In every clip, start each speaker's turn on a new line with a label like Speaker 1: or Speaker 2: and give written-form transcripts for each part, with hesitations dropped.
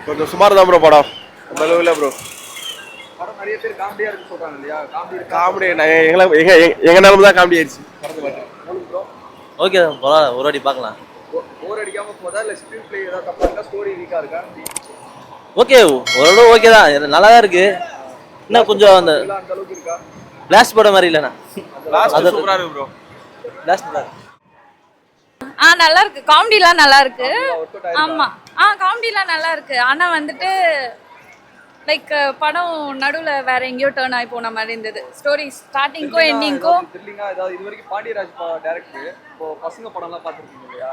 Speaker 1: கொஞ்சம் சுமார் தான் ப்ரோ படம். அந்த அளவு இல்லை ப்ரோ.
Speaker 2: படம் நிறைய பேர் காமெடியா இருக்கு சொல்றாங்க இல்லையா?
Speaker 1: காமெடி எங்க நிலம தான் காமெடி ஆயிடுச்சு.
Speaker 3: ஓகே தான் பரவாயில்ல, ஒரு வாட்டி பார்க்கலாம்.
Speaker 2: போர் அடிக்காம போதா இல்ல ஸ்கிரீன் பிளே ஏதாவது தப்பா இருக்கா, ஸ்டோரி வீக்கா இருக்கா?
Speaker 3: ஓகே, ஓரளவு ஓகே தான், நல்லா தான் இருக்கு. இன்னும் கொஞ்சம் அந்த
Speaker 2: அந்த அளவுக்கு இருக்கா?
Speaker 3: பிளாஸ்ட் படம் மாதிரி இல்லைண்ணா.
Speaker 1: லாஸ்ட் சூப்பரா இருக்கு ப்ரோ.
Speaker 3: பிளாஸ்ட் தான்
Speaker 4: நல்லா இருக்கு. காமெடிலாம் நல்லா இருக்கு. ஆமா, காமெடிலாம் நல்லா இருக்கு. ஆனா வந்துட்டு லைக் படம் நடுவுல வேற எங்கேயோ டர்ன் ஆகி போன மாதிரி இருந்தது. ஸ்டோரி ஸ்டார்டிங்க்கோ எண்டிங்க்கோ
Speaker 2: த்ரில்லிங்கா ஏதாவது இது வரைக்கும் பாண்டியராஜ் டைரக்டர் இப்போ பசங்க படம்லாம் பார்த்துருக்கீங்க இல்லையா?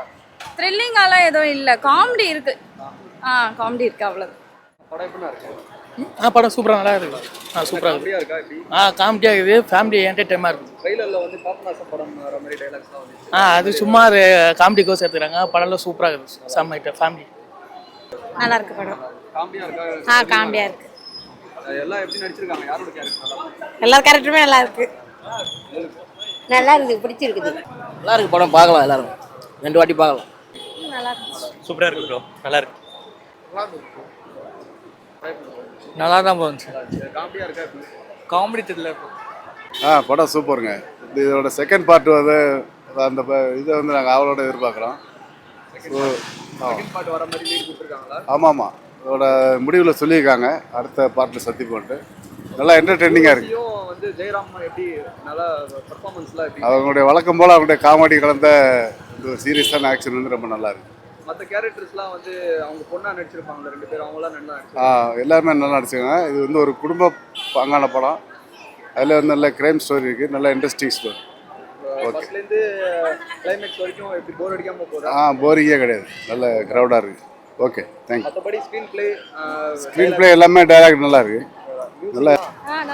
Speaker 4: த்ரில்லிங்காலாம் எதுவும் இல்லை. காமெடி இருக்கு. காமெடி இருக்கு, அவ்வளவு.
Speaker 2: படம் எப்படின்னா இருக்கு?
Speaker 5: படம் சூப்பராக நல்லா இருக்கு. சூப்பராக இருக்கு.
Speaker 2: காமெடியா இருக்கா? எப்படி
Speaker 5: காமெடியாக இருக்குது, ஃபேமிலி என்டர்டைன்மெண்ட் இருக்குது.
Speaker 2: ட்ரெய்லர்ல வந்து பாபநாசம் படம் வர மாதிரி டைலாக்ஸ்லாம் வந்துச்சு.
Speaker 5: அது சும்மா காமெடிக்கோஸ் எடுத்துக்கிறாங்க. படம்லாம் சூப்பராக இருக்குது. செம்ம ஃபேமிலி
Speaker 4: நல்லா இருக்கு படம்.
Speaker 2: காமெடியா இருக்கா?
Speaker 4: காமெடியா இருக்கு.
Speaker 2: எல்லாம் எப்படி நடிச்சிருக்காங்க? யாரோட கேரக்டர்?
Speaker 4: எல்லா கேரக்டருமே நல்லா இருக்கு.
Speaker 6: நல்லா இருக்குது, பிடிச்சிருக்குது.
Speaker 3: நல்லா இருக்கு படம், பார்க்கலாம் எல்லாரும் 2 வாட்டி பார்க்கலாம்.
Speaker 4: நல்லா இருக்கு.
Speaker 3: சூப்பராக இருக்கு ப்ரோ, நல்லா இருக்கு.
Speaker 5: நல்லா தான் போச்சு.
Speaker 2: காமெடியா இருக்கா?
Speaker 5: காமெடி தெரியல.
Speaker 7: படம் சூப்பருங்க. இதோட செகண்ட் பார்ட் வந்து அந்த இதை வந்து நாங்கள் அவளோட எதிர்பார்க்குறோம்.
Speaker 2: செகண்ட் பார்ட் வர மாதிரி லீட் கொடுத்துருக்காங்களா?
Speaker 7: ஆமாம் ஆமாம், அதோட முடிவில் சொல்லியிருக்காங்க அடுத்த பார்ட்டில் சத்தியப்பட்டு. நல்லா என்டர்டெய்னிங்காக இருக்குது.
Speaker 2: வந்து ஜெயராம் எப்படி நல்லா பெர்ஃபார்மன்ஸ்லாம் எப்படி?
Speaker 7: அவங்களுடைய வழக்கம் போல் அவங்களுடைய காமெடி கலந்த சீரியஸான ஆக்ஷன் வந்து ரொம்ப நல்லா இருக்குது.
Speaker 2: மற்ற கேரக்டர்ஸ்லாம் வந்து அவங்க பொண்ணா நடிச்சிருப்பாங்க 2 பேரும், அவங்களாம் நல்லா நடிச்சிருக்காங்க.
Speaker 7: எல்லாருமே நல்லா நடிச்சிருக்காங்க. இது வந்து ஒரு குடும்ப பங்கான படம். அதில் வந்து நல்ல கிரைம் ஸ்டோரி இருக்குது, நல்ல இன்ட்ரெஸ்டிங் ஸ்டோரி.
Speaker 2: ஃபர்ஸ்ட்லேருந்து கிளைமேக்ஸ் வரைக்கும் எப்படி போர் அடிக்காமல் போதா?
Speaker 7: போரிங்கே கிடையாது, நல்ல க்ரௌடாக இருக்குது. Okay, thank you.
Speaker 2: மற்றபடி
Speaker 7: ஸ்க்ரீன் பிளே எல்லாமே டைலாக் நல்லா இருக்குது. நல்லா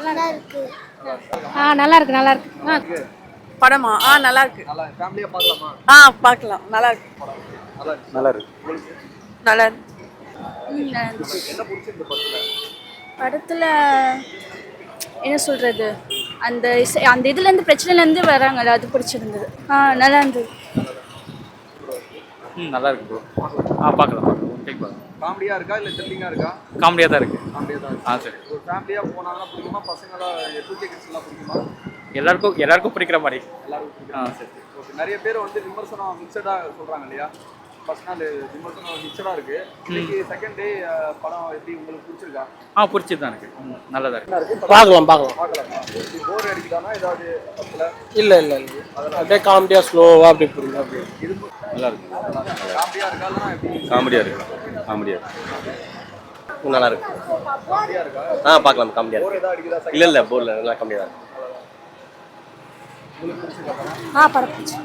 Speaker 4: நல்லா இருக்கு. நல்லா இருக்கு. படமா நல்லா இருக்கு.
Speaker 2: நல்லா ஃபேமிலியாக பார்க்கலாமா?
Speaker 4: பார்க்கலாம். நல்லா இருக்கு.
Speaker 7: நல்லா இருக்கு.
Speaker 4: நல்லா இருக்கு.
Speaker 2: என்ன பிடிச்சிருக்கு
Speaker 4: படத்துல என்ன சொல்றது, அந்த அந்த இதுலேருந்து பிரச்சனைலேருந்து வராங்கல்ல, அது பிடிச்சிருந்தது. நல்லா இருந்தது.
Speaker 5: நல்லா இருக்கு ப்ரோ. பார்க்கலாம்.
Speaker 2: காமெடியாக இருக்கா இல்லை த்ரில்லிங்காக இருக்கா?
Speaker 5: காமெடியாக தான் இருக்குது.
Speaker 2: காமெடியாக தான் இருக்கு.
Speaker 5: சரி.
Speaker 2: ஒரு ஃபேமிலியாக போனாங்கன்னா பிடிக்குமா? பசங்களாம் டூ கிட்ஸ்லாம் பிடிக்குமா?
Speaker 5: எல்லாருக்கும் பிடிக்கிற மாதிரி.
Speaker 2: எல்லாருக்கும் பிடிக்கும். சரி. ஓகே. நிறைய பேர் வந்து விமர்சனம் மிக்சடாக சொல்கிறாங்க இல்லையா? ஃபர்ஸ்ட் நாள் விமர்சனம் மிக்சடாக இருக்குது. இன்னைக்கு செகண்ட் டே படம் எப்படி உங்களுக்கு பிடிச்சிருக்கா?
Speaker 5: பிடிச்சது தான் இருக்கு. நல்லதா இருக்கு.
Speaker 1: பார்க்கலாம்.
Speaker 2: போர் அடிக்குதானா ஏதாவது படத்துல?
Speaker 1: இல்லை அப்படியே காமெடியாக ஸ்லோவாக அப்படி புரியுது. அப்படி
Speaker 2: இது
Speaker 3: நல்லா இருக்கு.
Speaker 2: காமெடியாக இருக்கா இல்லைனா எப்படி?
Speaker 3: காமெடியாக இருக்கு. நல்லா இருக்கு.
Speaker 2: காமெடியாக இருக்கா?
Speaker 3: பார்க்கலாம். காமெடியாக
Speaker 2: போர் ஏதாவது அடிக்குதா?
Speaker 3: இல்லை போர்ல நல்லா காமெடியாக இருக்கு.
Speaker 2: உங்களுக்கு பிடிச்சிருக்கா?
Speaker 4: படம் பிடிச்சி.